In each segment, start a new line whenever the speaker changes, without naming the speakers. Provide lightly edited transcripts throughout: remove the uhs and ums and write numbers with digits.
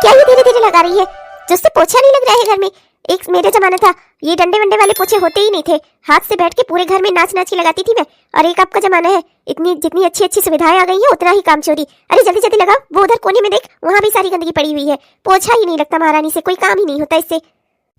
क्या ये धीरे धीरे लगा रही है? जिससे पोछा नहीं लग रहा है घर में। एक मेरे जमाना था, ये डंडे वंडे वाले पोछे होते ही नहीं थे, हाथ से बैठ के पूरे घर में नाच नाच के लगाती थी मैं। और एक आपका जमाना है, इतनी जितनी अच्छी अच्छी सुविधाएं आ गई है उतना ही काम चोरी। अरे जल्दी जल्दी लगाओ, वो उधर कोने में देख, वहाँ भी सारी गंदगी पड़ी हुई है। पोछा ही नहीं लगता महारानी से, कोई काम ही नहीं होता इससे।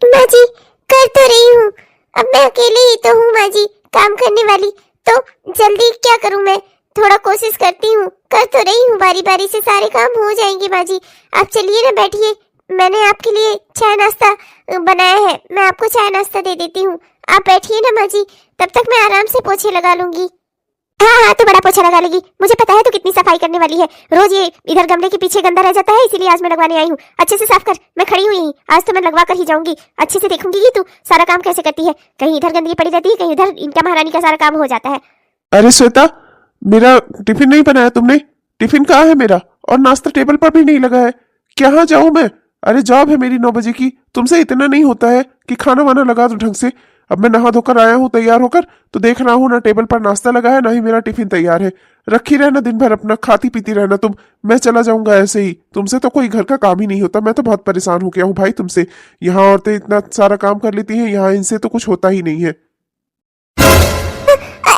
माँ जी कर तो रही हूँ, अब मैं अकेले ही तो हूँ माँ जी काम करने वाली, तो जल्दी क्या करूँ मैं, थोड़ा कोशिश करती हूँ, कर तो रही हूँ, बारी बारी से सारे काम हो जाएंगे माँ जी। आप चलिए ना बैठिए, मैंने आपके लिए चाय नाश्ता बनाया है, मैं आपको चाय नाश्ता दे देती हूँ। आप बैठिए ना माँ जी, तब तक मैं आराम से पोछे लगा लूंगी। हाँ हाँ, तो बड़ा पोछा लगा लेगी, मुझे पता है तो कितनी सफाई करने वाली है। रोज ये इधर गमले के पीछे गंदा रह जाता है, इसीलिए आज मैं लगवाने आई हूँ। अच्छे से साफ कर, मैं खड़ी हुई हूँ, आज तो मैं लगवा कर ही जाऊंगी। अच्छे से देखूंगी कि तू सारा काम कैसे करती है, कहीं इधर गंदगी पड़ी रहती है, कहीं इधर इनका महारानी का सारा काम हो जाता है।
अरे श्वेता, मेरा टिफिन नहीं बनाया तुमने? टिफिन कहाँ है मेरा? और नाश्ता टेबल पर भी नहीं लगा है, कहाँ जाऊं मैं? अरे जॉब है मेरी 9 बजे की, तुमसे इतना नहीं होता है कि खाना वाना लगा दो ढंग से। अब मैं नहा धोकर आया हूँ तैयार होकर, तो देख रहा हूँ ना टेबल पर नाश्ता लगा है ना ही मेरा टिफिन तैयार है। रखी रहना दिन भर, अपना खाती पीती रहना तुम, मैं चला जाऊंगा ऐसे ही। तुमसे तो कोई घर का काम ही नहीं होता, मैं तो बहुत परेशान हो गया हूँ भाई तुमसे। यहाँ औरतें इतना सारा काम कर लेती हैं, यहाँ इनसे तो कुछ होता ही नहीं है।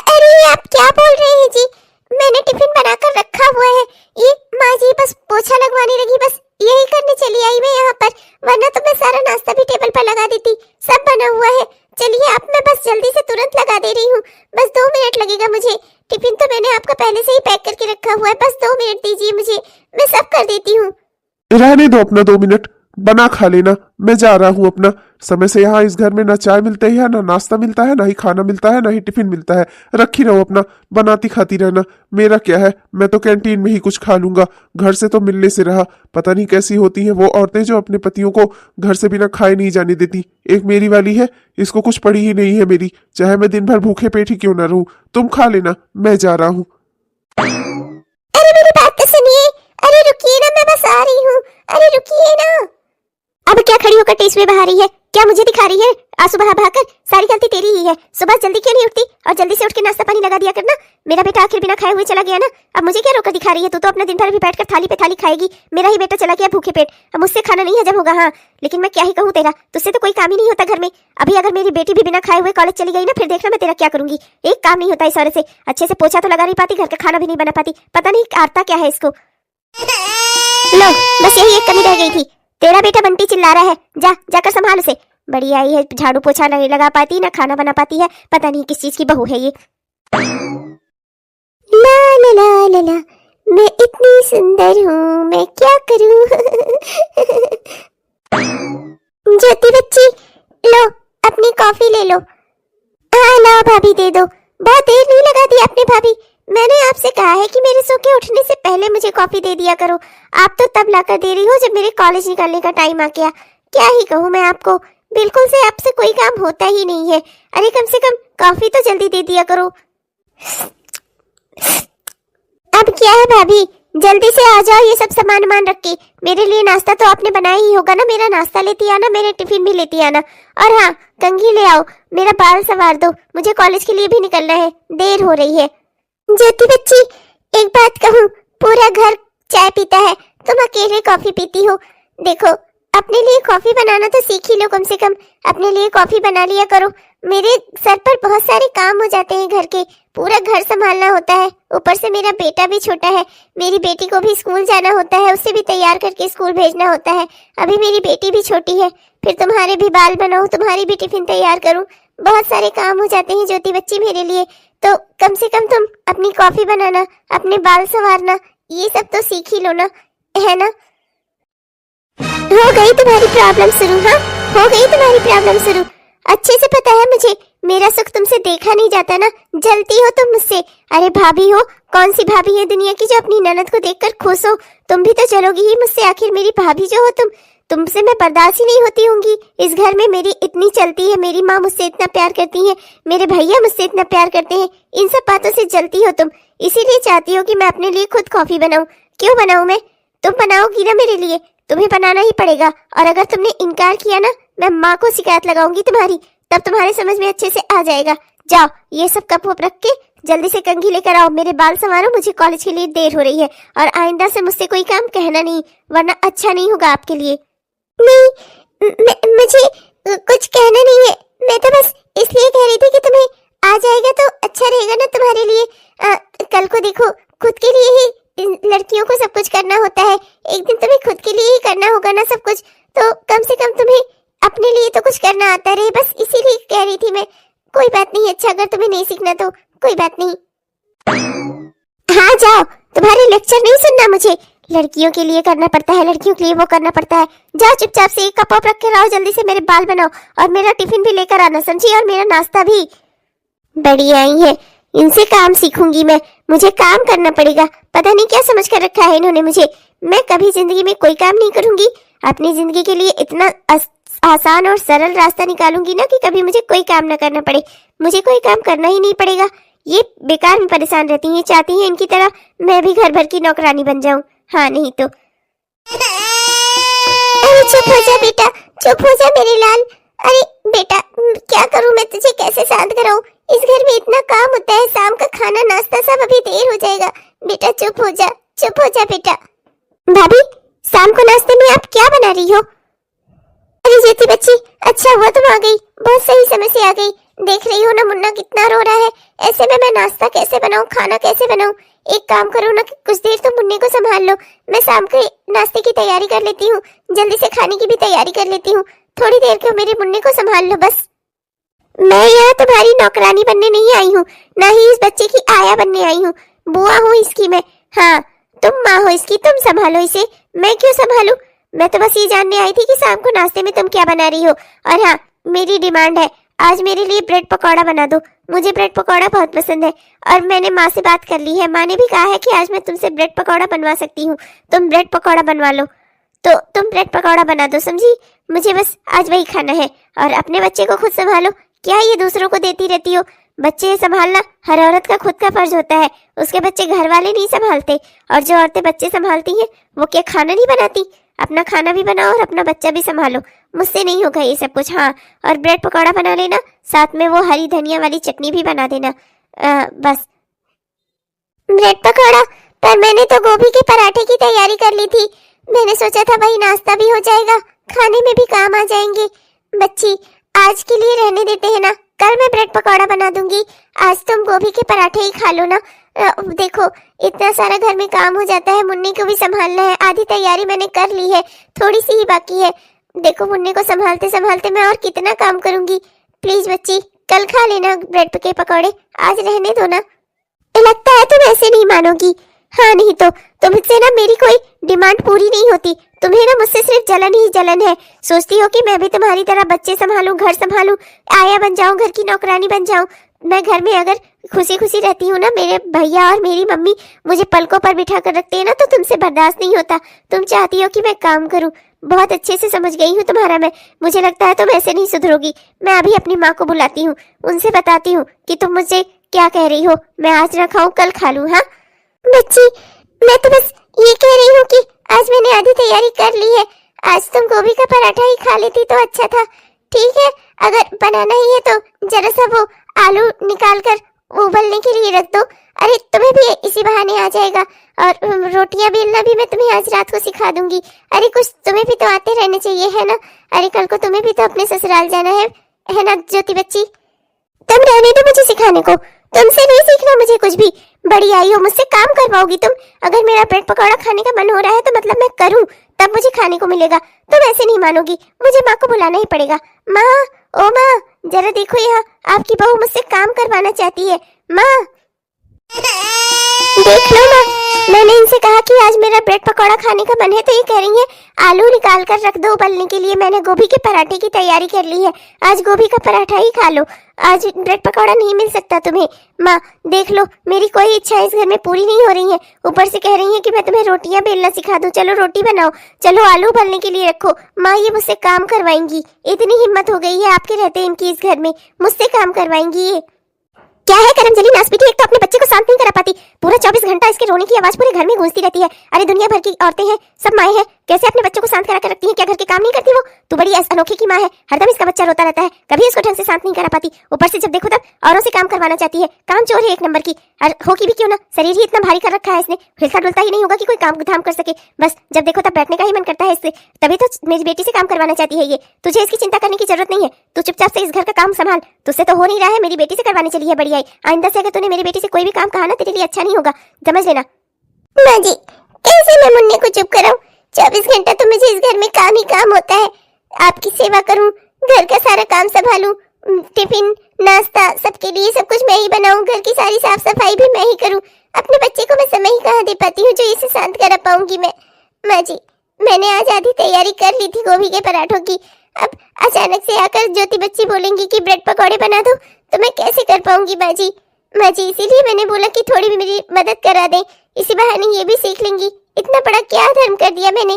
अरे आप क्या बोल रहे हैं जी, मैंने टिफिन बनाकर रखा हुआ है। ये माँ जी बस पोछा लगवाने लगी, बस यही करने चली आई मैं यहाँ पर, वरना तो मैं सारा नाश्ता भी टेबल पर लगा देती, सब बना हुआ है। चलिए आप, मैं बस जल्दी से तुरंत लगा दे रही हूँ, बस 2 मिनट लगेगा मुझे। टिफिन तो मैंने आपका पहले से ही पैक करके रखा हुआ है, बस 2 मिनट दीजिए मुझे, मैं सब कर देती हूँ।
रहने दो अपना 2 मिनट, बना खा लेना, मैं जा रहा हूँ अपना। समय से यहाँ इस घर में ना चाय मिलता है, ना नाश्ता मिलता है, ना ही खाना मिलता है, ना ही टिफिन मिलता है। रखी रहो अपना, बनाती खाती रहना। मेरा क्या है, मैं तो कैंटीन में ही कुछ खा लूंगा, घर से तो मिलने से रहा। पता नहीं कैसी होती हैं वो औरतें जो अपने पतियों को घर से बिना खाए नहीं जाने देती। एक मेरी वाली है, इसको कुछ पड़ी ही नहीं है मेरी, चाहे मैं दिन भर भूखे पेट ही क्यों ना रहूं। तुम खा लेना, मैं जा रहा हूँ।
अरे मेरी बात तो सुनिए, अरे रुकिए ना, मैं बस आ रही हूँ, अरे रुकिए ना। अब क्या खड़ी होकर टेस्ट बहा रही है, क्या मुझे दिखा रही है? आंसू बहा बहा कर, सारी गलती तेरी ही है। सुबह जल्दी क्यों नहीं उठती और जल्दी से उठ के नाश्ता पानी लगा दिया करना। मेरा बेटा आखिर बिना खाए हुए चला गया ना, अब मुझे क्या रोकर दिखा रही है? तू तो अपने दिन भर भी बैठकर थाली पे थाली खाएगी, मेरा ही बेटा चला गया भूखे पेट, अब मुझसे खाना नहीं हजम होगा। हाँ लेकिन मैं क्या ही कहूँ तेरा, तुझसे तो कोई काम ही नहीं होता घर में। अभी अगर मेरी बेटी भी बिना खाए हुए कॉलेज चली गई ना, फिर देखना मैं तेरा क्या करूंगी। एक काम नहीं होता इस औरत से, अच्छे से पोछा तो लगा नहीं पाती, घर का खाना भी नहीं बना पाती, पता नहीं आता क्या है इसको। लो बस यही एक कमी रह गई थी, तेरा बेटा बंटी चिल्ला रहा है, जा जाकर संभाल उसे। बड़ी आई है, झाड़ू पोछा नहीं लगा पाती, ना खाना बना पाती है, पता नहीं किस चीज की बहू है ये। ला ला ला ला ला, मैं इतनी सुंदर हूँ, मैं क्या करूँ। ज्योति बच्ची, लो अपनी कॉफी ले लो। हाँ ला भाभी दे दो, बहुत देर नहीं लगा दी आपने भाभी, मैंने आपसे कहा है कि मेरे सो के उठने से पहले मुझे कॉफी दे दिया करो, आप तो तब लाकर दे रही हो जब मेरे कॉलेज निकलने का टाइम आ गया। क्या ही कहूँ मैं आपको, बिल्कुल से आपसे कोई काम होता ही नहीं है। अरे कम से कम कॉफी तो जल्दी दे दिया करो। अब क्या है भाभी, जल्दी से आ जाओ, ये सब सामान मान रख के। मेरे लिए नाश्ता तो आपने बनाया ही होगा ना, मेरा नाश्ता लेती आना, मेरे टिफिन भी लेती आना, और हाँ कंघी ले आओ, मेरा बाल संवार दो, मुझे कॉलेज के लिए भी निकलना है, देर हो रही है। ज्योति बच्ची एक बात कहूँ, पूरा घर चाय पीता है, तुम अकेले कॉफी पीती हो। देखो अपने लिए कॉफी बनाना तो सीख ही लो, कम से कम अपने लिए कॉफी बना लिया करो। मेरे सर पर बहुत सारे काम हो जाते हैं घर के, पूरा घर संभालना होता है, ऊपर से मेरा बेटा भी छोटा है, मेरी बेटी को भी स्कूल जाना होता है, उसे भी तैयार करके स्कूल भेजना होता है, अभी मेरी बेटी भी छोटी है, फिर तुम्हारे भी बाल बनाऊं, तुम्हारी भी टिफिन तैयार करूं, बहुत सारे काम हो जाते हैं ज्योति बच्ची मेरे लिए। तो कम से कम तुम अपनी कॉफी बनाना, अपने बाल संवारना, ये सब तो सीख ही लो ना, है ना। हो गई तुम्हारी प्रॉब्लम शुरू, हाँ हो गई तुम्हारी प्रॉब्लम शुरू। अच्छे से पता है मुझे, मेरा सुख तुमसे देखा नहीं जाता ना, जलती हो तुम मुझसे। अरे भाभी हो, कौन सी भाभी है दुनिया की जो अपनी ननद को देखकर खुश हो? तुम भी तो चलोगी ही मुझसे, आखिर मेरी भाभी जो हो तुम, तुमसे मैं बर्दाश्त ही नहीं होती होंगी। इस घर में मेरी इतनी चलती है, मेरी माँ मुझसे इतना प्यार करती है, मेरे भैया मुझसे इतना प्यार करते हैं, इन सब बातों से जलती हो तुम, इसीलिए चाहती हो कि मैं अपने लिए खुद कॉफी बनाऊं। क्यों बनाऊं मैं? तुम बनाओगी ना मेरे लिए, तुम्हें बनाना ही पड़ेगा, और अगर तुमने इनकार किया ना, मैं माँ को शिकायत लगाऊंगी तुम्हारी, तब तुम्हारे समझ में अच्छे से आ जाएगा। जाओ ये सब कप वप रख के जल्दी से कंघी लेकर आओ, मेरे बाल संवारो, मुझे कॉलेज के लिए देर हो रही है। और आइंदा से मुझसे कोई काम कहना नहीं, वरना अच्छा नहीं होगा आपके लिए। नहीं, मुझे कुछ कहना नहीं है, मैं तो बस इसलिए कह रही थी कि तुम्हें आ जाएगा तो अच्छा रहेगा ना तुम्हारे लिए। कल को देखो, खुद के लिए ही लड़कियों को सब कुछ करना होता है, एक दिन तुम्हें खुद के लिए ही करना होगा ना सब कुछ, तो कम से कम तुम्हें अपने लिए तो कुछ करना आता रहे, बस इसीलिए कह रही थी मैं। कोई बात नहीं, अच्छा अगर तुम्हें नहीं सीखना तो कोई बात नहीं। हाँ जाओ, तुम्हारे लेक्चर नहीं सुनना मुझे। लड़कियों के लिए करना पड़ता है, लड़कियों के लिए वो करना पड़ता है। जाओ चुपचाप से एक कप रख के लाओ, जल्दी से मेरे बाल बनाओ और मेरा टिफिन भी लेकर आना, समझी, और मेरा नाश्ता भी। बड़ी आई है, इनसे काम सीखूंगी मैं, मुझे काम करना पड़ेगा। पता नहीं क्या समझ कर रखा है इन्होंने मुझे। मैं कभी जिंदगी में कोई काम नहीं करूंगी, अपनी जिंदगी के लिए इतना आसान और सरल रास्ता निकालूंगी ना कि कभी मुझे कोई काम ना करना पड़े। मुझे कोई काम करना ही नहीं पड़ेगा। ये बेकार में परेशान रहती हैं, चाहती हैं इनकी तरह मैं भी घर भर की नौकरानी बन जाऊं। हाँ नहीं तो। अरे चुप हो जा बेटा, चुप हो जा मेरे लाल। अरे बेटा क्या करूं मैं, तुझे कैसे शांत कराऊं? इस घर में इतना काम होता है, शाम का खाना नाश्ता सब अभी देर हो जाएगा। बेटा चुप हो जा, चुप हो जा बेटा। भाभी, शाम को नाश्ते में आप क्या बना रही हो? अरे ज्योति बच्ची, अच्छा हुआ तुम आ गई, बहुत सही समय से आ गई। देख रही हो ना मुन्ना कितना रो रहा है, ऐसे में मैं नाश्ता कैसे बनाऊं, खाना कैसे बनाऊं? एक काम करो ना कि कुछ देर तुम मुन्ने को संभाल लो, मैं शाम के नाश्ते की तैयारी कर लेती हूँ, जल्दी से खाने की भी तैयारी कर लेती हूँ। थोड़ी देर के मेरे मुन्ने को संभाल लो बस। मैं यहाँ तुम्हारी नौकरानी बनने नहीं आई हूँ, ना ही इस बच्चे की आया बनने आई हूँ। बुआ हूँ इसकी मैं। हाँ तुम माँ हो इसकी, तुम संभालो इसे, मैं क्यों संभालू? मैं तो बस ये जानने आई थी कि शाम को नाश्ते में तुम क्या बना रही हो। और हाँ, मेरी डिमांड है, आज मेरे लिए ब्रेड पकौड़ा बना दो, मुझे ब्रेड पकौड़ा बहुत पसंद है। और मैंने माँ से बात कर ली है, माँ ने भी कहा है कि आज मैं तुमसे ब्रेड पकौड़ा बनवा सकती हूँ, तुम ब्रेड पकौड़ा बनवा लो। तो तुम ब्रेड पकौड़ा बना दो, समझी? मुझे बस आज वही खाना है। और अपने बच्चे को खुद संभालो, क्या ये दूसरों को देती रहती हो? बच्चे संभालना हर औरत का खुद का फर्ज होता है, उसके बच्चे घर वाले नहीं संभालते। और जो औरतें बच्चे संभालती हैं वो क्या खाना नहीं बनाती? अपना खाना भी बनाओ और अपना बच्चा भी संभालो। मुझसे नहीं होगा ये सब कुछ। हाँ, और ब्रेड पकौड़ा बना लेना, साथ में वो हरी धनिया वाली चटनी भी बना देना। बस। ब्रेड पकौड़ा? पर मैंने तो गोभी के पराठे की तैयारी कर ली थी, मैंने सोचा था वही नाश्ता भी हो जाएगा, खाने में भी काम आ जाएंगे। बच्ची आज के लिए रहने देते हैं ना, कल मैं ब्रेड पकौड़ा बना दूंगी, आज तुम गोभी के पराठे ही खा लो ना। देखो इतना सारा घर में काम हो जाता है, मुन्ने को भी संभालना है, आधी तैयारी मैंने कर ली है, थोड़ी सी ही बाकी है। देखो मुन्ने को संभालते संभालते मैं और कितना काम करूंगी। प्लीज बच्ची कल खा लेना ब्रेड के पकौड़े, आज रहने दो ना। लगता है तुम ऐसे नहीं मानोगी। हाँ नहीं तो तुमसे ना मेरी कोई डिमांड पूरी नहीं होती, तुम्हें ना मुझसे सिर्फ जलन ही जलन है। सोचती हो कि मैं भी तुम्हारी तरह बच्चे संभालूं, घर संभालूं, आया बन जाऊं, घर की नौकरानी बन जाऊं। मैं घर में अगर खुशी खुशी रहती हूँ ना, मेरे भैया और मेरी मम्मी मुझे पलकों पर बिठा कर रखते हैं ना, तो तुमसे बर्दाश्त नहीं होता। तुम चाहती हो कि मैं काम करूं, बहुत अच्छे से समझ गई हूँ तुम्हारा मैं। मुझे लगता है तुम ऐसे नहीं सुधरोगी। मैं अभी अपनी माँ को बुलाती हूँ, उनसे बताती हूँ कि तुम मुझे क्या कह रही हो। मैं आज ना खाऊं कल खा लूं। हाँ बच्ची, मैं तो बस ये कह रही हूँ कि आज मैंने आधी तैयारी कर ली है, आज तुम गोभी का पराठा ही खा लेती तो अच्छा था। ठीक है, अगर बनाना ही है तो जरा सा वो आलू निकाल कर उबलने के लिए रख दो। अरे तुम्हें भी इसी बहाने आ जाएगा। और रोटियां बेलना भी मैं तुम्हें आज रात को सिखा दूंगी। अरे कुछ तुम्हें भी तो आते रहने चाहिए, है ना? अरे कल को तुम्हें भी तो अपने ससुराल जाना है ना ज्योति बच्ची? तुम रहने दो मुझे सिखाने को, तुमसे नहीं सीखना मुझे कुछ भी। बड़ी आई हो, मुझसे काम करवाओगी तुम। अगर मेरा ब्रेड पकौड़ा खाने का मन हो रहा है तो मतलब मैं करूं, तब मुझे खाने को मिलेगा। तुम ऐसे नहीं मानोगी, मुझे माँ को बुलाना ही पड़ेगा। माँ, ओ माँ, जरा देखो यहाँ, आपकी बहू मुझसे काम करवाना चाहती है। माँ देख लो माँ, मैंने इनसे कहा कि आज मेरा ब्रेड पकौड़ा खाने का मन है, तो ये कह रही है आलू निकाल कर रख दो उबलने के लिए। मैंने गोभी के पराठे की तैयारी कर ली है, आज गोभी का पराठा ही खा लो, आज ब्रेड पकौड़ा नहीं मिल सकता तुम्हें। माँ देख लो, मेरी कोई इच्छा इस घर में पूरी नहीं हो रही है, ऊपर से कह रही है कि मैं तुम्हें रोटियां बेलना सिखा दूं। चलो रोटी बनाओ, चलो आलू उबलने के लिए रखो। माँ ये मुझसे काम करवाएंगी, इतनी हिम्मत हो गई है आपके रहते इनकी इस घर में, मुझसे काम करवाएंगी ये। क्या है करमजली नासपीटी, एक तो अपने बच्चे को शांत नहीं करा पाती, पूरा 24 घंटा इसके रोने की आवाज पूरे घर में गूंजती रहती है। अरे दुनिया भर की औरतें हैं, सब माएं हैं, कैसे अपने बच्चों को शांत करा कर रखती है? क्या घर के काम नहीं करती वो? तू बड़ी अनोखी की माँ है, हरदम इसका बच्चा रोता रहता है, कभी इसको ढंग से शांत नहीं करा पाती। ऊपर से जब देखो तब औरों से काम करवाना चाहती है, काम चोर है एक नंबर की। और होगी भी क्यों ना, शरीर ही इतना भारी कर रखा है इसने, हिलता डुलता ही नहीं होगा कि कोई काम धाम कर सके। बस जब देखो तब बैठने का ही मन करता है इससे, तभी तो मेरी बेटी से काम करवाना चाहती है ये। तुझे इसकी चिंता करने की जरूरत नहीं है, तू चुपचाप से इस घर का काम संभाल। तुझसे तो हो नहीं रहा है, मेरी बेटी से करवाने चली है बड़ी आई। आइंदा से अगर तूने मेरी बेटी से कोई भी काम कहा ना, तेरे लिए अच्छा नहीं होगा, समझ लेना।
माँ जी, कैसे मैं मुन्ने को चुप कराऊं? 24 घंटा तो मुझे इस घर में काम ही काम होता है। आपकी सेवा करूं, घर का सारा काम संभालूं, टिफिन नाश्ता सबके लिए सब कुछ मैं ही बनाऊं, घर की सारी साफ सफाई भी मैं ही करूं। अपने बच्चे को मैं समय ही कहाँ दे पाती हूँ जो इसे शांत करा पाऊंगी मैं। माँ जी, मैंने आज आधी तैयारी कर ली थी गोभी के पराठों की, अब अचानक से आकर ज्योति बच्ची बोलेंगी कि ब्रेड पकौड़े बना दो, तो मैं कैसे कर पाऊंगी माँ जी? माँ जी, इसीलिए मैंने बोला कि थोड़ी भी मेरी मदद करा दें, इसी बहाने ये भी सीख लेंगी। इतना बड़ा क्या धर्म कर दिया मैंने।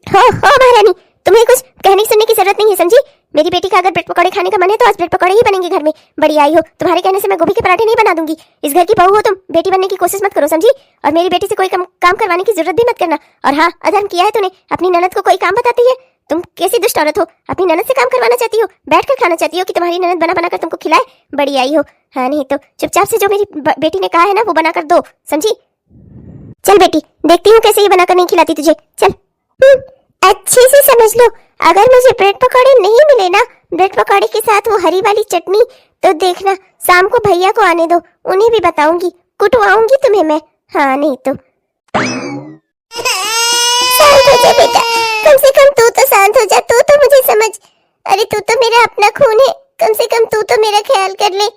हो महारानी, तुम्हें कुछ कहने सुनने की जरूरत नहीं है, समझी? मेरी बेटी का अगर ब्रेड पकौड़े खाने का मन है तो आज ब्रेड पकौड़े ही बनेंगे घर में। बड़ी आई हो, तुम्हारे कहने से मैं गोभी के पराठे नहीं बना दूंगी। इस घर की बहू हो तुम, बेटी बनने की कोशिश मत करो, समझी? और मेरी बेटी से कोई काम करवाने की जरूरत भी मत करना। और हाँ, अधर्म किया है तूने, अपनी ननद को कोई काम बताती है। तुम कैसी दुष्ट औरत हो, अपनी ननद से काम करवाना चाहती हो, बैठकर खाना चाहती हो कि तुम्हारी ननद बना बनाकर तुमको खिलाए। बड़ी आई हो। हाँ, नहीं तो चुपचाप से जो मेरी बेटी ने कहा है ना वो बनाकर दो, समझी? चल बेटी, देखती हूँ कैसे ये बनाकर नहीं खिलाती तुझे, चल।
अच्छे से समझ लो, अगर मुझे ब्रेड पकौड़े नहीं मिले ना, ब्रेड पकौड़े के साथ वो हरी वाली चटनी, तो देखना शाम को भैया को आने दो, उन्हें भी बताऊंगी, कुटवाऊंगी तुम्हें मैं। हाँ, नहीं तो। शांत हो जा बेटा, कम से कम तू तो शांत हो जा, तू तो मुझे समझ। अरे तू तो मेरा अपना खून है, कम से कम तू तो मेरा ख्याल कर ले।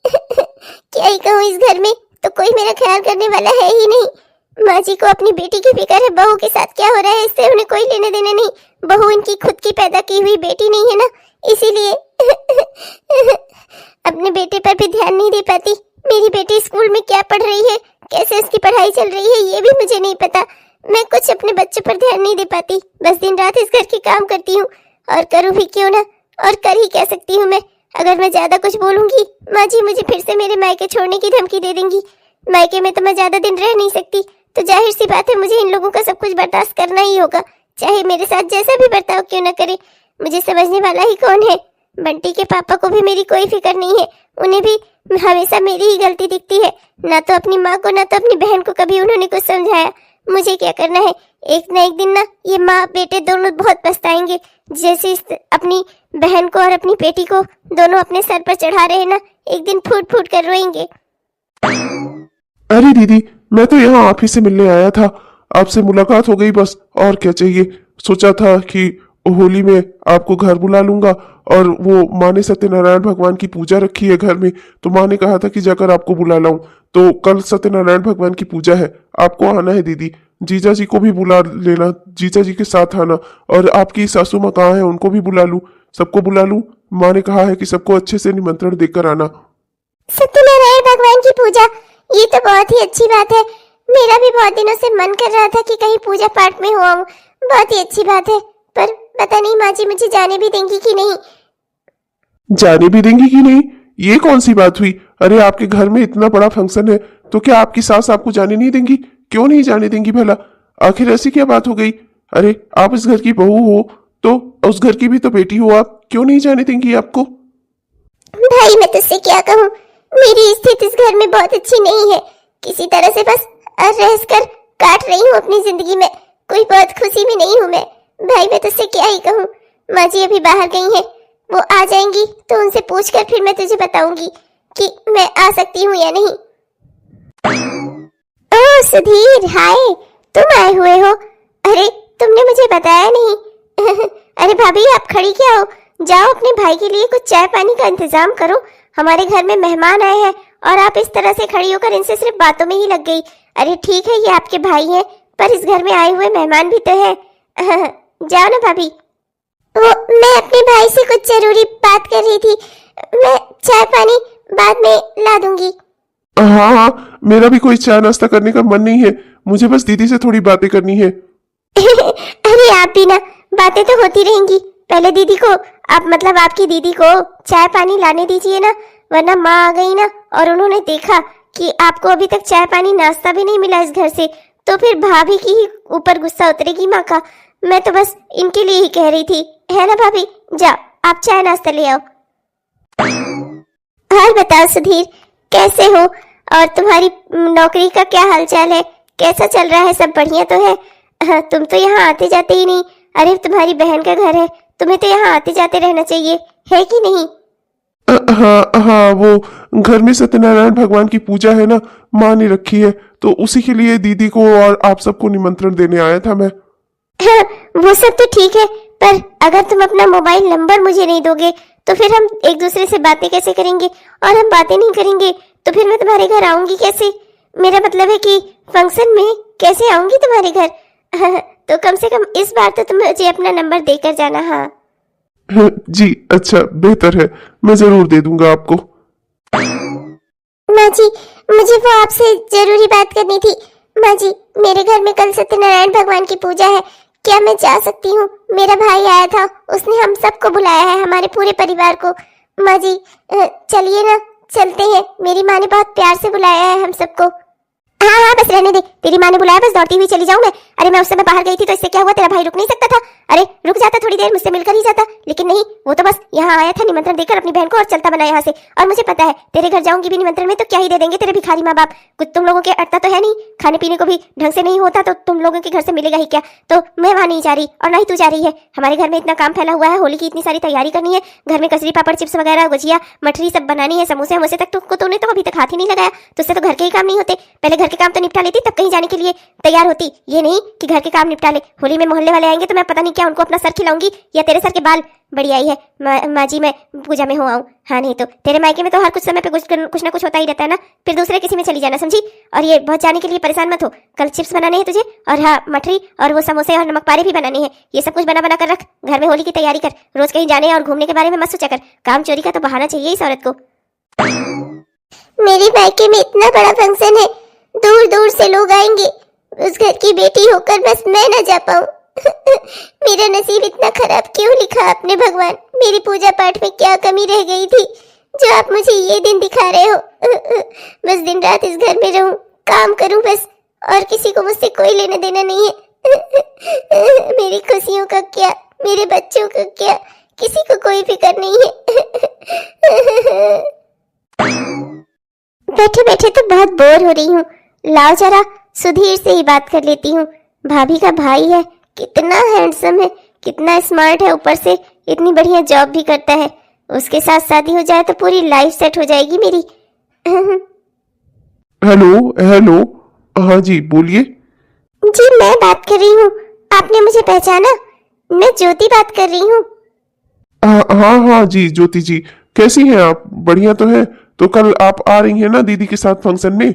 क्या ही कहूँ, इस घर में तो कोई मेरा ख्याल करने वाला है ही नहीं। माँ जी को अपनी बेटी की फिक्र है, बहू के साथ क्या हो रहा है इससे उन्हें कोई लेने देने नहीं। बहू इनकी खुद की पैदा की हुई बेटी नहीं है ना, इसीलिए अपने बेटे पर भी ध्यान नहीं दे पाती। मेरी बेटी स्कूल में क्या पढ़ रही है, कैसे उसकी पढ़ाई चल रही है, ये भी मुझे नहीं पता। मैं कुछ अपने बच्चों पर ध्यान नहीं दे पाती, बस दिन रात इस घर के काम करती हूँ। और करूँ भी क्यों ना, और कर ही क्या सकती हूँ मैं? अगर मैं ज्यादा कुछ बोलूंगी माँ जी मुझे फिर से मेरे मायके छोड़ने की धमकी दे देंगी। मायके में तो मैं ज्यादा दिन रह नहीं सकती, तो जाहिर सी बात है मुझे इन लोगों का सब कुछ बर्दाश्त करना ही होगा, चाहे मेरे साथ जैसा भी बर्ताव क्यों न करे। मुझे समझने वाला ही कौन है? बंटी के पापा को भी मेरी कोई फिक्र नहीं है, उन्हें भी हमेशा मेरी ही गलती दिखती है। ना तो अपनी माँ को ना तो अपनी बहन को कभी उन्होंने कुछ समझाया। मुझे क्या करना है, एक ना एक दिन ना ये माँ बेटे दोनों बहुत पछताएंगे। जैसे अपनी बहन को और अपनी बेटी को दोनों अपने सर पर चढ़ा रहे ना, एक दिन फूट फूट कर रोएंगे।
अरे दीदी, मैं तो यहाँ आप ही से मिलने आया था, आपसे मुलाकात हो गई बस, और क्या चाहिए। सोचा था कि होली में आपको घर बुला लूंगा, और वो माँ ने सत्यनारायण भगवान की पूजा रखी है घर में, तो माँ ने कहा था कि जाकर आपको बुला लाऊं। तो कल सत्यनारायण भगवान की पूजा है, आपको आना है दीदी। जीजा जी को भी बुला लेना, जीजा जी के साथ आना, और आपकी सासू माँ कहाँ है उनको भी बुला लूं, सबको बुला लूं। माँ ने कहा है कि सबको अच्छे से निमंत्रण देकर आना।
सत्यनारायण भगवान की पूजा, ये तो बहुत ही अच्छी बात है। मेरा भी बहुत दिनों से मन कर रहा था कि कहीं पूजा पाठ में हो आऊं, बहुत ही अच्छी बात है। पर पता नहीं माँ जी मुझे जाने भी देंगी कि नहीं।
जाने भी देंगी कि नहीं, ये कौन सी बात हुई? अरे आपके घर में इतना बड़ा फंक्शन है, तो क्या आपकी सास आपको जाने नहीं देंगी? क्यों नहीं जाने देंगी भला? आखिर ऐसी क्या बात हो गई? अरे आप इस घर की बहू हो, तो उस घर की भी तो बेटी हो आप, क्यों नहीं जाने देंगी आपको?
भाई मैं तुझसे क्या कहूँ, मेरी स्थिति इस घर में बहुत अच्छी नहीं है। किसी तरह से बस रहस कर काट रही हूँ अपनी जिंदगी में, कोई बहुत खुशी में नहीं हूँ मैं। भाई मैं तुझसे क्या ही कहूँ, माँ जी अभी बाहर गई हैं, वो आ जाएंगी तो उनसे पूछकर फिर मैं तुझे बताऊंगी कि मैं आ सकती हूँ या नहीं। ओह सुधीर, हाय, तुम आए हुए हो? अरे तुमने मुझे बताया नहीं। अरे भाभी आप खड़ी क्या हो, जाओ अपने भाई के लिए कुछ चाय पानी का इंतजाम करो, हमारे घर में मेहमान आए हैं और आप इस तरह से खड़ी होकर इनसे सिर्फ बातों में ही लग गई। अरे ठीक है ये आपके भाई हैं, पर इस घर में आए हुए मेहमान भी तो है। जाओ ना भाभी। वो मैं अपने भाई से कुछ जरूरी बात कर रही थी, मैं चाय पानी बाद में ला दूंगी।
हाँ हाँ, मेरा भी कोई चाय नाश्ता करने का मन नहीं है, मुझे बस दीदी से थोड़ी बातें करनी है।
अरे आप भी ना, बातें तो होती रहेंगी, पहले दीदी को आप मतलब आपकी दीदी को चाय पानी लाने दीजिए ना, वरना माँ आ गई ना और उन्होंने देखा कि आपको अभी तक चाय पानी नाश्ता भी नहीं मिला इस घर से, तो फिर भाभी की ही ऊपर गुस्सा उतरेगी माँ का। मैं तो बस इनके लिए ही कह रही थी, है ना भाभी? जाओ आप चाय नाश्ता ले आओ। और बताओ सुधीर, कैसे हो? और तुम्हारी नौकरी का क्या हालचाल है? कैसा चल रहा है? सब बढ़िया तो है? हाँ, तुम तो यहाँ आते जाते ही नहीं। अरे तुम्हारी बहन का घर है, तुम्हें तो यहाँ आते जाते रहना चाहिए, है कि नहीं?
हाँ हाँ, वो घर में सत्यनारायण भगवान की पूजा है ना, माँ ने रखी है, तो उसी के लिए दीदी को और आप सबको निमंत्रण देने आया था मैं।
हाँ, वो सब तो ठीक है, पर अगर तुम अपना मोबाइल नंबर मुझे नहीं दोगे तो फिर हम एक दूसरे से बातें कैसे करेंगे? और हम बातें नहीं करेंगे तो फिर मैं तुम्हारे घर आऊंगी कैसे? मेरा मतलब है कि फंक्शन में कैसे आऊंगी तुम्हारे घर? तो कम से कम इस बार तो तुम मुझे अपना नंबर देकर जाना। हाँ
जी अच्छा, बेहतर है, मैं जरूर दे दूंगा आपको।
माँ जी, मुझे वो आपसे जरूरी बात करनी थी। माँ जी, मेरे घर में कल सत्यनारायण भगवान की पूजा है, क्या मैं जा सकती हूँ? मेरा भाई आया था, उसने हम सबको बुलाया है, हमारे पूरे परिवार को। माँ जी चलिए ना, चलते हैं। मेरी माँ ने बहुत प्यार से बुलाया है हम सबको। हाँ हाँ बस रहने दे, तेरी माँ ने बुलाया, बस दौड़ती हुई चली जाऊँ मैं? अरे मैं उस समय बाहर गई थी तो इससे क्या हुआ? तेरा भाई रुक नहीं सकता था? अरे रुक जाता, थोड़ी देर मुझसे मिलकर ही जाता, लेकिन नहीं, वो तो बस यहाँ आया था निमंत्रण देकर अपनी बहन को और चलता बना यहाँ से। और मुझे पता है तेरे घर जाऊंगी भी निमंत्रण में तो क्या ही दे देंगे तेरे भिखारी माँ बाप। कुछ तुम लोगों के अटता तो है नहीं, खाने पीने को भी ढंग से नहीं होता तो तुम लोगों के घर से मिलेगा ही क्या? तो मैं वहाँ नहीं जा रही और ना ही तू जा रही है। हमारे घर में इतना काम फैला हुआ है, होली की इतनी सारी तैयारी करनी है, घर में कचरी पापड़ चिप्स वगैरह गुजिया मठरी सब बनानी है, समोसे हमोसे तक तो तूने तो अभी तक हाथ ही नहीं लगाया। तुझसे तो घर के ही काम नहीं होते, पहले घर के काम तो निपटा लेती तब कहीं जाने के लिए तैयार होती। ये नहीं कि घर के काम निपटा ले। होली में मोहल्ले वाले आएंगे तो मैं पता नहीं क्या उनको अपना सर खिलाऊंगी या तेरे सर के बाल। बड़ी आई है माँ जी, मैं पूजा में हो आऊँ? हाँ नहीं तो तेरे मायके में तो हर कुछ समय पे कुछ ना कुछ होता ही रहता है ना, फिर दूसरे किसी में चली जाना, समझी? और ये बहुत जाने के लिए परेशान मत हो, कल चिप्स बनाने हैं तुझे, और हाँ मठरी और वो समोसे और नमक पारे भी बनाने हैं। ये सब कुछ बना बना कर रख, घर में होली की तैयारी कर। रोज कहीं जाने और घूमने के बारे में मत सोचा कर, काम चोरी का तो बहाना चाहिए इस औरत को। मेरी मायके में इतना बड़ा फंक्शन है, दूर दूर से लोग आएंगे, उस घर की बेटी होकर बस मैं न जा पाऊँ। मेरा नसीब इतना खराब क्यों लिखा आपने भगवान? मेरी पूजा पाठ में क्या कमी रह गई थी जो आप मुझे ये दिन दिखा रहे हो? बस दिन रात इस घर में रहूं, काम करूं बस, और किसी को मुझसे कोई लेना देना नहीं है। मेरी खुशियों का क्या, मेरे बच्चों का क्या, किसी को कोई फिक्र नहीं है। बैठे बैठे तो बहुत बोर हो रही हूँ, लाओ जरा सुधीर से ही बात कर लेती हूँ। भाभी का भाई है, कितना हैंडसम है, कितना स्मार्ट है, ऊपर से इतनी बढ़िया जॉब भी करता है। उसके साथ शादी हो जाए तो पूरी लाइफ सेट हो जाएगी मेरी।
हेलो हेलो, हाँ जी बोलिए।
जी मैं बात कर रही हूँ, आपने मुझे पहचाना? मैं ज्योति बात कर रही हूँ।
हाँ हाँ जी ज्योति जी, कैसी हैं आप? बढ़िया तो है। तो कल आप आ रही हैं ना दीदी के साथ फंक्शन में?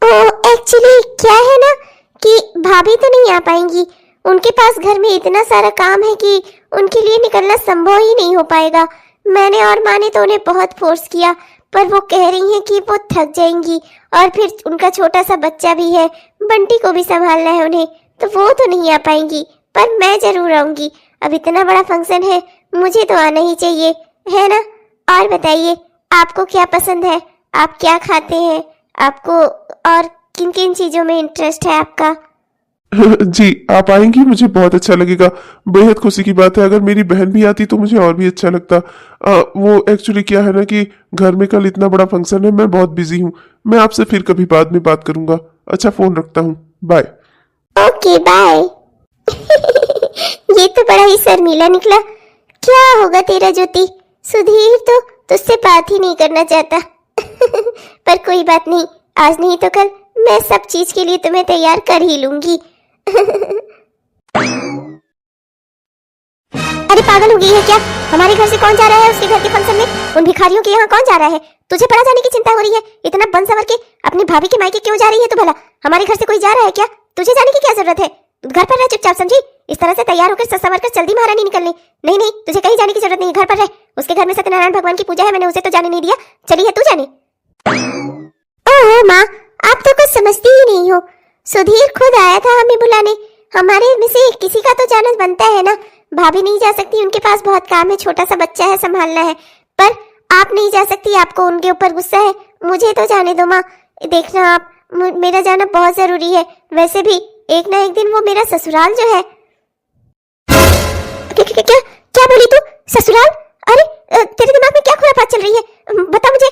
एक्चुअली क्या है ना कि भाभी तो नहीं आ पाएंगी, उनके पास घर में इतना सारा काम है कि उनके लिए निकलना संभव ही नहीं हो पाएगा। मैंने और माँ ने तो उन्हें बहुत फोर्स किया, पर वो कह रही हैं कि वो थक जाएंगी, और फिर उनका छोटा सा बच्चा भी है, बंटी को भी संभालना है उन्हें, तो वो तो नहीं आ पाएंगी। पर मैं जरूर आऊंगी, अब इतना बड़ा फंक्शन है, मुझे तो आना ही चाहिए, है ना? और बताइए आपको क्या पसंद है, आप क्या खाते हैं, आपको और किन किन चीजों में इंटरेस्ट है आपका?
जी आप आएंगी, मुझे बहुत अच्छा लगेगा, बेहद खुशी की बात है। अगर मेरी बहन भी आती तो मुझे और भी अच्छा लगता। वो एक्चुअली क्या है ना कि घर में कल इतना बड़ा फंक्शन है, मैं बहुत बिजी हूँ। मैं आपसे फिर कभी बाद में बात करूंगा। अच्छा फोन रखता हूँ, बाय।
Okay bye. ये तो बड़ा ही शर्मीला निकला। क्या होगा तेरा ज्योति? सुधीर तो तुझसे बात ही नहीं करना चाहता। पर कोई बात नहीं, आज नहीं तो कल मैं सब चीज के लिए तुम्हें तैयार कर ही लूंगी। अरे पागल हो गई है क्या? हमारे घर से कौन जा रहा है उसके घर के फंक्शन में? उन भिखारियों के यहाँ कौन जा रहा है? तुझे पड़ा जाने की चिंता हो रही है? इतना बन सवर के अपनी भाभी के मायके क्यों जा रही है तू भला? हमारे घर से कोई जा रहा है क्या? तुझे जाने की क्या जरूरत है? घर पर रह चुपचाप, समझी? इस तरह से तैयार होकर सज संवर कर जल्दी महारानी निकलनी। नहीं नहीं, तुझे कहीं जाने की जरूरत नहीं है, घर पर रह। उसके घर में सत्यनारायण भगवान की पूजा है, मैंने उसे तो जाने नहीं दिया। चली है तू जाने। ओह माँ, आप तो कुछ समझती ही नहीं हो। सुधीर खुद आया था हमें बुलाने, हमारे में से किसी का तो जाना बनता है ना। भाभी नहीं जा सकती, उनके पास बहुत काम है, छोटा सा बच्चा है संभालना है। पर आप नहीं जा सकती, आपको उनके ऊपर गुस्सा है। मुझे तो जाने दो माँ। देखना आप, मेरा जाना बहुत जरूरी है। वैसे भी एक ना एक दिन वो मेरा ससुराल जो है। क्या क्या क्या बोली तू? ससुराल? अरे तेरे दिमाग में क्या खुरापात चल रही है? बता मुझे।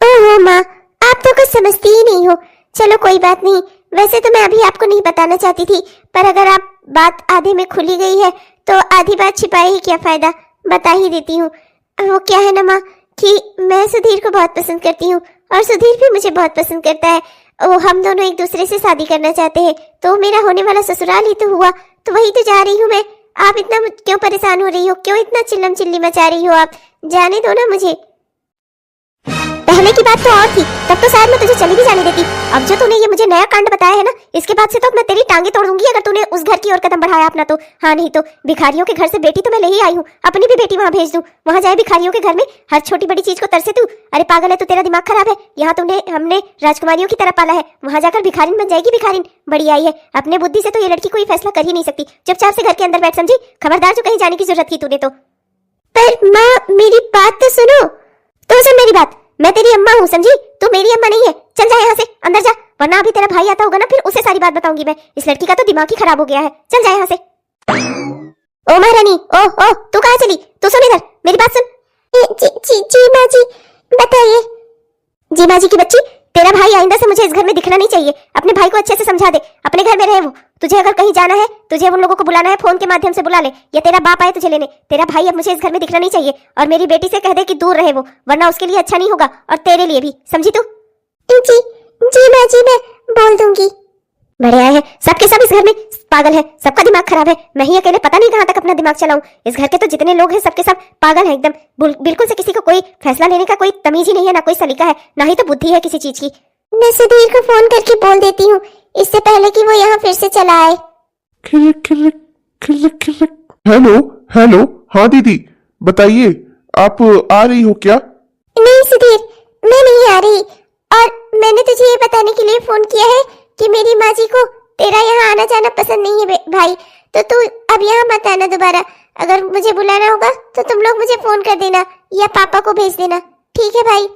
ओहो माँ, आप तो कुछ समझती ही नहीं हो। चलो कोई बात नहीं, वैसे तो मैं अभी आपको नहीं बताना चाहती थी, पर अगर आप बात आधे में खुली गई है तो आधी बात छिपाए ही क्या फायदा, बता ही देती हूँ। वो क्या है ना माँ कि मैं सुधीर को बहुत पसंद करती हूँ और सुधीर भी मुझे बहुत पसंद करता है। वो हम दोनों एक दूसरे से शादी करना चाहते हैं, तो मेरा होने वाला ससुराल ही तो हुआ, तो वही तो जा रही हूँ मैं। आप इतना क्यों परेशान हो रही हो? क्यों इतना चिल्लम चिल्ली मचा रही हो? आप जाने दो ना मुझे। पहले की बात तो और थी, तब तो शायद मैं तुझे चली भी जाने देती। अब जो तूने ये मुझे नया कांड बताया है ना, इसके बाद से तो मैं तेरी टांगे तोड़ दूंगी अगर तूने उस घर की ओर कदम बढ़ाया अपना तो। हाँ नहीं तो भिखारियों के घर से बेटी तो मैं ले ही आई हूँ, अपनी भी बेटी वहाँ भेज दूँ। वहाँ जाए भिखारियों के घर में हर छोटी बड़ी चीज को तरसे तू। अरे पागल है तू, तेरा दिमाग खराब है। यहाँ तुमने हमने राजकुमारियों की तरह पाला है, वहाँ जाकर भिखारिन बन जाएगी भिखारिन। बड़ी आई है, अपने बुद्धि से तो ये लड़की कोई फैसला कर ही नहीं सकती। चुपचाप से घर के अंदर बैठ, समझी? खबरदार जो कहीं जाने की जरूरत थी तूने तो। पर माँ मेरी बात तो सुनो। तो सुन मेरी बात, मैं तेरी अम्मा हूँ, समझी? तू मेरी अम्मा नहीं है। चल जा यहाँ से, अंदर जा, वरना अभी तेरा भाई आता होगा ना, फिर उसे सारी बात बताऊंगी मैं। इस लड़की का तो दिमाग ही खराब हो गया है। चल जा यहाँ से। ओ महारानी, ओ तू कहाँ चली? तू सुन इधर, मेरी बात सुन। जी माँ जी, बताइए। जी माँ जी की बच्ची, तेरा भाई आइंदा से मुझे इस घर में दिखना नहीं चाहिए। अपने भाई को अच्छे से समझा दे, अपने घर में रहे वो। तुझे अगर कहीं जाना है, तुझे उन लोगों को बुलाना है, फोन के माध्यम से बुला ले, या तेरा बाप आए तुझे लेने। तेरा भाई अब मुझे इस घर में दिखना नहीं चाहिए, और मेरी बेटी से कह दे कि दूर रहे वो, वरना उसके लिए अच्छा नहीं होगा और तेरे लिए भी, समझी तू? जी माँ जी, मैं बोल दूंगी। बड़े आए हैं, सबके सब इस घर में पागल है, सबका दिमाग खराब है। मैं ही अकेले पता नहीं कहां तक अपना दिमाग चलाऊं। इस घर के तो जितने लोग हैं सबके सब पागल हैं एकदम। बिल्कुल से किसी को कोई फैसला लेने का कोई तमीज ही नहीं है, ना कोई सलीका है, ना ही तो बुद्धि है किसी चीज की। मैं सुधीर को फोन करके बोल देती हूँ, इससे पहले कि वो यहाँ फिर से चला आए।
हेलो हेलो, हाँ दीदी बताइए, आप आ रही हो क्या?
नहीं सुधीर, मैं नहीं आ रही, और मैंने तुझे ये बताने के लिए फोन किया है कि मेरी माँ जी को तेरा यहाँ आना जाना पसंद नहीं है भाई, तो तू अब यहाँ मत आना दोबारा। अगर मुझे बुलाना होगा तो तुम लोग मुझे फोन कर देना या पापा को भेज देना, ठीक है भाई?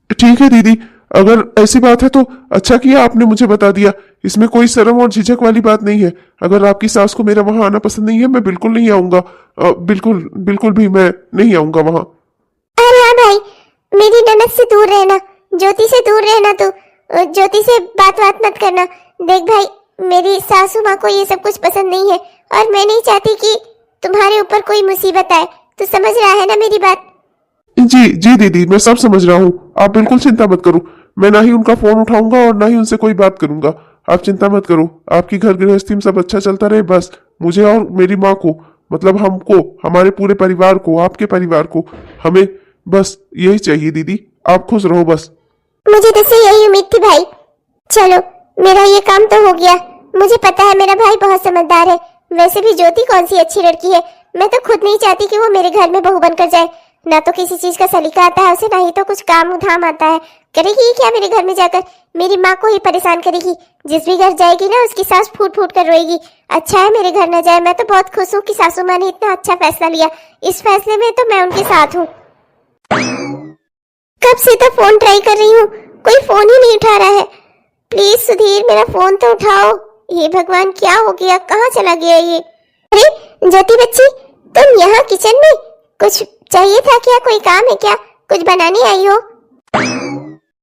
ठीक है दीदी, अगर ऐसी बात है तो अच्छा किया आपने मुझे बता दिया। इसमें कोई शर्म और झिझक वाली बात नहीं है। अगर आपकी सास को मेरा वहां आना पसंद नहीं है, मैं बिल्कुल नहीं आऊंगा। बिल्कुल भी मैं नहीं आऊंगा वहां।
अरे हाँ भाई, मेरी ननद से दूर रहना, ज्योति से दूर रहना। तू ज्योति से बात मत करना। देख भाई, मेरी सासू माँ को ये सब कुछ पसंद नहीं है, और मैं नहीं चाहती कि तुम्हारे ऊपर कोई मुसीबत आए। तू समझ रहा है ना मेरी बात?
जी दीदी, मैं सब समझ रहा हूँ। आप बिल्कुल चिंता मत करो, मैं ना ही उनका फोन उठाऊंगा और ना ही उनसे कोई बात करूंगा। आप चिंता मत करो, आपकी घर गृहस्थी में सब अच्छा चलता रहे, बस मुझे और मेरी माँ को, मतलब हमको, हमारे पूरे परिवार को, आपके परिवार को, हमें बस यही चाहिए दीदी। आप खुश रहो बस।
मुझे तुझसे यही उम्मीद थी भाई। चलो, मेरा ये काम तो हो गया। मुझे पता है मेरा भाई बहुत समझदार है। वैसे भी ज्योति कौन सी अच्छी लड़की है, मैं तो खुद नहीं चाहती कि वो मेरे घर में बहू बनकर जाए। ना तो किसी चीज का सलीका आता है उसे, ना ही तो कुछ काम धाम आता है। करेगी क्या मेरे घर में जाकर? मेरी माँ को ही परेशान करेगी। जिस भी घर जाएगी ना, उसकी सास फूट फूट कर रोएगी। अच्छा है मेरे घर न जाए। मैं तो बहुत खुश हूँ कि सासू माँ ने इतना अच्छा फैसला लिया। इस फैसले में तो मैं उनके साथ हूँ। कब से तो फोन ट्राई कर रही हूँ, कोई फोन ही नहीं उठा रहा है। प्लीज सुधीर, मेरा फोन तो उठाओ। हे भगवान, क्या हो गया? कहाँ चला गया ये? अरे ज्योति बच्ची, तुम यहाँ किचन में? कुछ चाहिए था क्या? कोई काम है क्या? कुछ बनाने आई हो?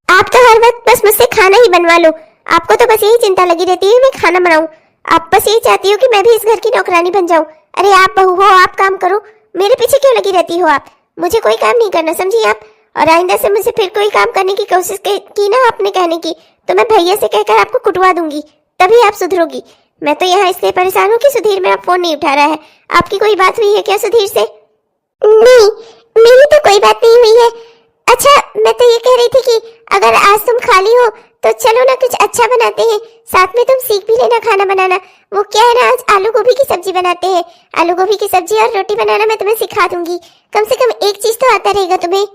आप तो हर वक्त बस मुझसे खाना ही बनवा लो। आपको तो बस यही चिंता लगी रहती है मैं खाना बनाऊं। आप बस यही चाहती हो कि मैं भी इस घर की नौकरानी बन जाऊं। अरे आप बहू हो, आप काम करो, मेरे पीछे क्यों लगी रहती हो आप? मुझे कोई काम नहीं करना, समझी आप? और आइंदा से मुझे फिर कोई काम करने की कोशिश की ना आपने कहने की, तो मैं भैया से कहकर आपको कुटवा दूंगी, तभी आप सुधरोगी। मैं तो यहाँ इसलिए परेशान हूँ कि सुधीर मेरा फोन नहीं उठा रहा है। आपकी कोई बात हुई है क्या सुधीर से? नहीं, मेरी तो कोई बात नहीं हुई है। अच्छा, मैं तो ये कह रही थी कि अगर आज तुम खाली हो तो चलो ना कुछ अच्छा बनाते हैं, साथ में तुम सीख भी लेना खाना बनाना। वो क्या है ना, आज आलू गोभी की सब्जी बनाते हैं। आलू गोभी की सब्जी और रोटी बनाना मैं तुम्हें सिखा दूंगी। कम से कम एक चीज तो आता रहेगा तुम्हें।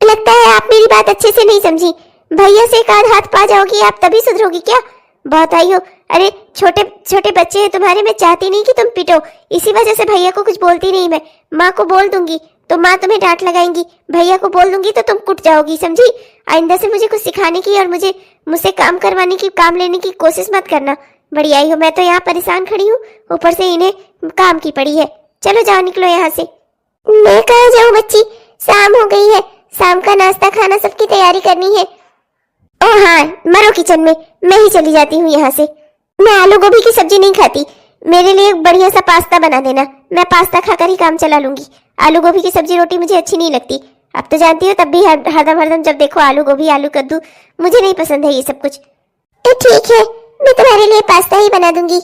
लगता है आप मेरी बात अच्छे से नहीं समझी। भैया से एक आध हाथ पा जाओगी आप, तभी सुधरोगी क्या? बहुत आई हो। अरे छोटे छोटे बच्चे हैं तुम्हारे, मैं चाहती नहीं कि तुम पिटो, इसी वजह से भैया को कुछ बोलती नहीं। मैं माँ को बोल दूंगी तो माँ तुम्हें डांट लगाएंगी, भैया को बोल दूंगी तो तुम कुट जाओगी, समझी? आइंदा से मुझे कुछ सिखाने की और मुझसे काम करवाने की, काम लेने की कोशिश मत करना।
बड़ी आई हो, मैं तो यहाँ परेशान खड़ी हूँ, ऊपर से इन्हें काम की पड़ी है। चलो जाओ, निकलो यहाँ से।
मैं कहाँ जाऊँ बच्ची, शाम हो गई है, शाम का नाश्ता खाना सबकी तैयारी करनी है।
ओह हाँ, मरो किचन में, मैं ही चली जाती हूँ यहाँ से। मैं आलू गोभी की सब्जी नहीं खाती, मेरे लिए एक बढ़िया सा पास्ता बना देना, मैं पास्ता खाकर ही काम चला लूंगी। आलू गोभी की सब्जी रोटी मुझे अच्छी नहीं लगती, अब तो जानती हो, तब भी हरदम जब देखो आलू गोभी आलू कद्दू, मुझे नहीं पसंद है ये सब कुछ।
ठीक है, मैं तुम्हारे लिए पास्ता ही बना दूंगी।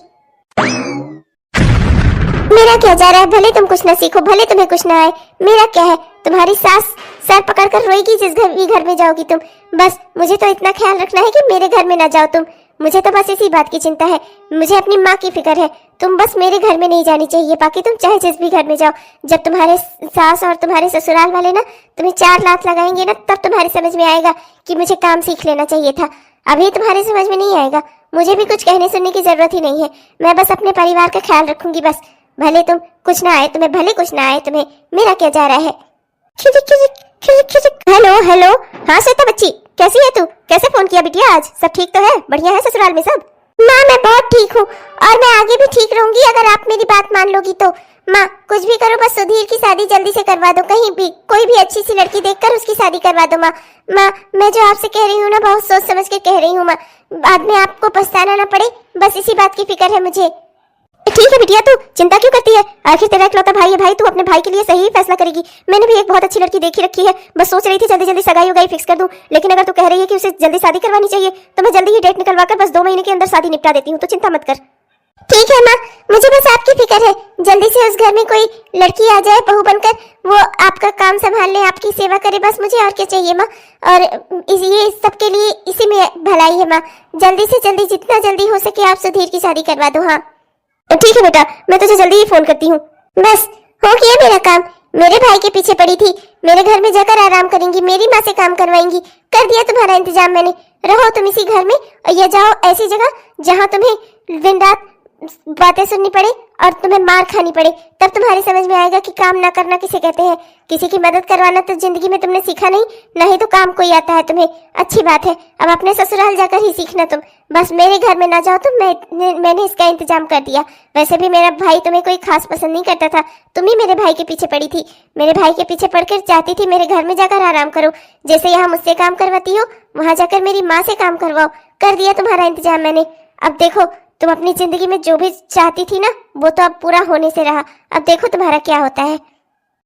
मेरा क्या जा रहा है, भले तुम कुछ ना सीखो, भले तुम्हें कुछ ना आए, मेरा क्या है। तुम्हारी सास सर पकड़कर रोएगी जिस घर में जाओगी तुम। बस मुझे तो इतना ख्याल रखना है कि मेरे घर में ना जाओ तुम। मुझे तो बस इसी बात की चिंता है, मुझे अपनी माँ की फिक्र है। तुम बस मेरे घर में नहीं जानी चाहिए, बाकी तुम चाहे जिस भी घर में जाओ। जब तुम्हारे सास और तुम्हारे ससुराल वाले ना तुम्हें 4 लात लगाएंगे ना, तब तुम्हारे समझ में आएगा कि मुझे काम सीख लेना चाहिए था। अभी तुम्हारे समझ में नहीं आएगा। मुझे भी कुछ कहने सुनने की जरूरत ही नहीं है, मैं बस अपने परिवार का ख्याल रखूंगी बस। भले तुम कुछ ना आए तुम्हें, भले कुछ ना आए तुम्हें, मेरा क्या जा रहा है।
हेलो हेलो, हाँ श्वेता बच्ची, कैसी है तू? कैसे फोन किया बिटिया आज? सब ठीक तो है? बढ़िया है ससुराल में सब?
माँ मैं बहुत ठीक हूँ और मैं आगे भी ठीक रहूंगी अगर आप मेरी बात मान लोगी तो। माँ कुछ भी करो, बस सुधीर की शादी जल्दी से करवा दो, कहीं भी कोई भी अच्छी सी लड़की देखकर उसकी शादी करवा दो। माँ मैं जो आपसे कह रही हूँ ना, बहुत सोच समझ के कह रही हूँ माँ, बाद में आपको पछताना ना पड़े, बस इसी बात की फिक्र है मुझे।
ठीक है बिटिया, तू चिंता क्यों करती है? आखिर तेरा इकलौता भाई है भाई, तू अपने भाई के लिए सही फैसला करेगी। मैंने भी एक बहुत अच्छी लड़की देखी रखी है, बस सोच रही थी जल्दी जल्दी सगाई उगाई फिक्स कर दूं, लेकिन अगर तू कह रही है कि उसे जल्दी शादी करवानी चाहिए तो मैं जल्दी ही डेट निकलवा कर बस 2 महीने के अंदर शादी निपटा देती हूँ, तो चिंता मत कर।
ठीक है माँ, मुझे बस आपकी फिक्र है, जल्दी से उस घर में कोई लड़की आ जाए बहू बनकर, वो आपका काम संभाल ले, आपकी सेवा करे, बस मुझे और क्या चाहिए माँ। और ये सबके लिए इसी में भलाई है माँ, जल्दी से जल्दी जितना जल्दी हो सके आप सुधीर की शादी करवा दो। हाँ
ठीक है बेटा, मैं तुझे जल्दी ही फोन करती हूँ।
बस हो गया मेरा काम, मेरे भाई के पीछे पड़ी थी, मेरे घर में जाकर आराम करेंगी, मेरी माँ से काम करवाएंगी, कर दिया तुम्हारा इंतजाम मैंने। रहो तुम इसी घर में और ये जाओ ऐसी जगह जहाँ तुम्हें दिन रात बातें सुननी पड़े और तुम्हें मार खानी पड़े, तब तुम्हारी समझ में आएगा कि काम ना करना किसे कहते हैं। किसी की मदद करवाना तो जिंदगी में तुमने सीखा नहीं, ना ही तो काम कोई आता है तुम्हें। अच्छी बात है, अब अपने ससुराल जाकर ही सीखना तुम, बस मेरे घर में ना जाओ तुम। मैंने इसका इंतजाम कर दिया। वैसे भी मेरा भाई तुम्हें कोई खास पसंद नहीं करता था, तुम ही मेरे भाई के पीछे पड़ी थी, मेरे भाई के पीछे पड़कर चाहती थी मेरे घर में जाकर आराम करो। जैसे यहाँ मुझसे काम करवाती हो, वहां जाकर मेरी माँ से काम करवाओ, कर दिया तुम्हारा इंतजाम मैंने। अब देखो तुम अपनी जिंदगी में जो भी चाहती थी ना, वो तो अब पूरा होने से रहा, अब देखो तुम्हारा क्या होता है।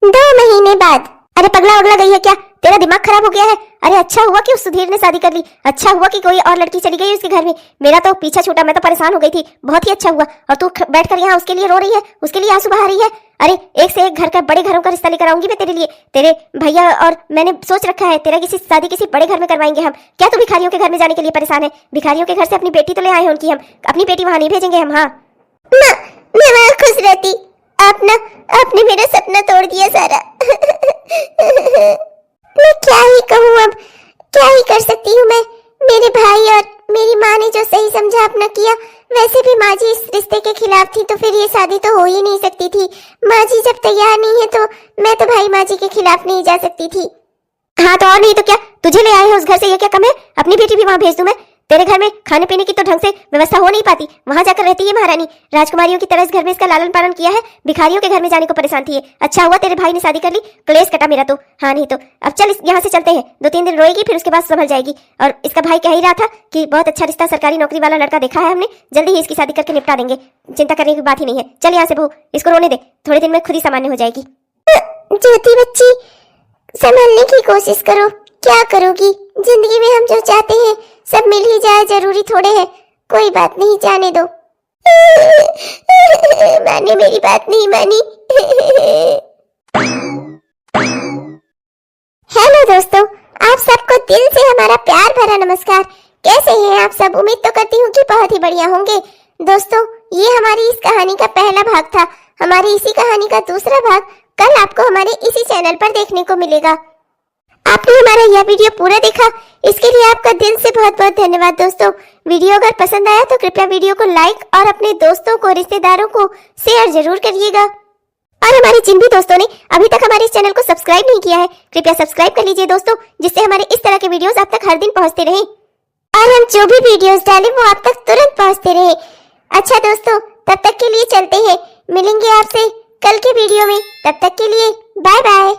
2 महीने बाद।
अरे पगला वगला गई है क्या? तेरा दिमाग खराब हो गया है? अरे अच्छा हुआ कि उस सुधीर ने शादी कर ली, अच्छा हुआ कि कोई और लड़की चली गई उसके घर में, मेरा तो पीछा छूटा, मैं तो परेशान हो गई थी। बहुत ही अच्छा हुआ। और तू बैठकर यहाँ उसके लिए रो रही है, उसके लिए आंसू बहा रही है। अरे एक से एक घर का, बड़े घरों का रिश्ता लेकर आऊंगी मैं तेरे लिए। तेरे भैया और मैंने सोच रखा है, तेरा किसी शादी किसी बड़े घर में करवाएंगे हम। क्या तू भिखारियों के घर में जाने के लिए परेशान है? भिखारियों के घर से अपनी बेटी तो ले आए हैं उनकी, हम अपनी बेटी वहां नहीं भेजेंगे हम। हाँ
मैं वहां खुश रहती, आपने मेरा सपना तोड़ दिया सारा। मैं क्या ही कहूँ, अब क्या ही कर सकती हूँ मैं। मेरे भाई और मेरी माँ ने जो सही समझा अपना किया। वैसे भी माँ जी इस रिश्ते के खिलाफ थी, तो फिर ये शादी तो हो ही नहीं सकती थी। माँ जी जब तैयार नहीं है तो मैं तो भाई माँ जी के खिलाफ नहीं जा सकती थी।
हाँ तो और नहीं तो क्या, तुझे ले आए हैं उस घर से, ये क्या कम है? अपनी बेटी भी वहां भेज दूं मैं? तेरे घर में खाने पीने की तो ढंग से व्यवस्था हो नहीं पाती, वहां जाकर रहती है महारानी, राजकुमारियों की तरह इस घर में इसका लालन पालन किया है, भिखारियों के घर में जाने को परेशान थी। अच्छा हुआ तेरे भाई ने शादी कर ली, क्लेश कटा मेरा तो। हाँ नहीं तो अब चल यहाँ से चलते हैं, 2-3 दिन रोएगी फिर उसके बाद संभल जाएगी। और इसका भाई कह ही रहा था कि बहुत अच्छा रिश्ता, सरकारी नौकरी वाला लड़का देखा है हमने, जल्दी ही इसकी शादी करके निपटा देंगे, चिंता करने की बात ही नहीं है। चल यहाँ से बहू, इसको रोने दे, थोड़े दिन में खुद ही सामान्य हो जाएगी।
ज्योति बच्ची, संभलने की कोशिश करो, क्या करोगी? जिंदगी में हम जो चाहते हैं सब मिल ही जाए, जरूरी थोड़े है। कोई बात नहीं, जाने दो। माने मेरी बात नहीं मानी। हेलो दोस्तों, आप सबको दिल से हमारा प्यार भरा नमस्कार। कैसे हैं आप सब? उम्मीद तो करती हूँ कि बहुत ही बढ़िया होंगे। दोस्तों ये हमारी इस कहानी का पहला भाग था। हमारी इसी कहानी का दूसरा भाग कल आपको हमारे इसी चैनल पर देखने को मिलेगा। आपने हमारा यह वीडियो पूरा देखा, इसके लिए आपका दिल से बहुत बहुत धन्यवाद दोस्तों। वीडियो अगर पसंद आया तो कृपया वीडियो को लाइक और अपने दोस्तों को, रिश्तेदारों को शेयर जरूर करिएगा। और हमारे जिन भी दोस्तों ने अभी तक हमारे इस चैनल को सब्सक्राइब नहीं किया है, कृपया सब्सक्राइब कर लीजिए दोस्तों, जिससे हमारे इस तरह के वीडियोस आप तक हर दिन पहुंचते रहें और हम जो भी वीडियोस डालें वो आप तक तुरंत पहुंचते रहे। अच्छा दोस्तों, तब तक के लिए चलते हैं, मिलेंगे आपसे कल के वीडियो में। तब तक के लिए बाय बाय।